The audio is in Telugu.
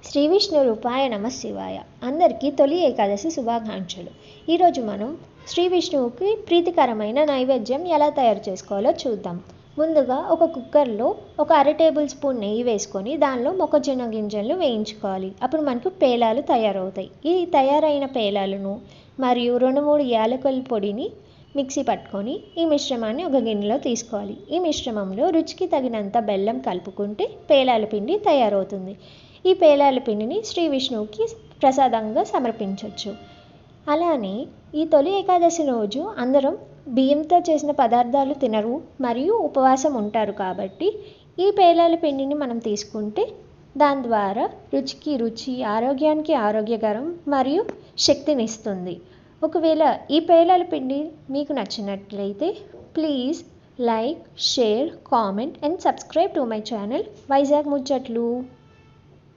శ్రీ విష్ణు రూపాయ నమ శివాయ. అందరికీ తొలి ఏకాదశి శుభాకాంక్షలు. ఈరోజు మనం శ్రీ విష్ణువుకి ప్రీతికరమైన నైవేద్యం ఎలా తయారు చేసుకోవాలో చూద్దాం. ముందుగా ఒక కుక్కర్లో ఒక అర టేబుల్ స్పూన్ నెయ్యి వేసుకొని దానిలో మొక్కజొన్న గింజలను వేయించుకోవాలి. అప్పుడు మనకు పేలాలు తయారవుతాయి. ఈ తయారైన పేలాలను మరియు 2-3 యాలకుల పొడిని మిక్సీ పట్టుకొని ఈ మిశ్రమాన్ని ఒక గిన్నెలో తీసుకోవాలి. ఈ మిశ్రమంలో రుచికి తగినంత బెల్లం కలుపుకుంటే పేలాల పిండి తయారవుతుంది. ఈ పేలాల పిండిని శ్రీ విష్ణువుకి ప్రసాదంగా సమర్పించవచ్చు. అలానే ఈ తొలి ఏకాదశి రోజు అందరం బియ్యంతో చేసిన పదార్థాలు తినరు మరియు ఉపవాసం ఉంటారు. కాబట్టి ఈ పేలాల పిండిని మనం తీసుకుంటే దాని ద్వారా రుచికి రుచి, ఆరోగ్యానికి ఆరోగ్యకరం మరియు శక్తినిస్తుంది. ఒకవేళ ఈ పేలాల పిండి మీకు నచ్చినట్లయితే please like, share, comment and subscribe to my channel Vizag ముచ్చట్లు.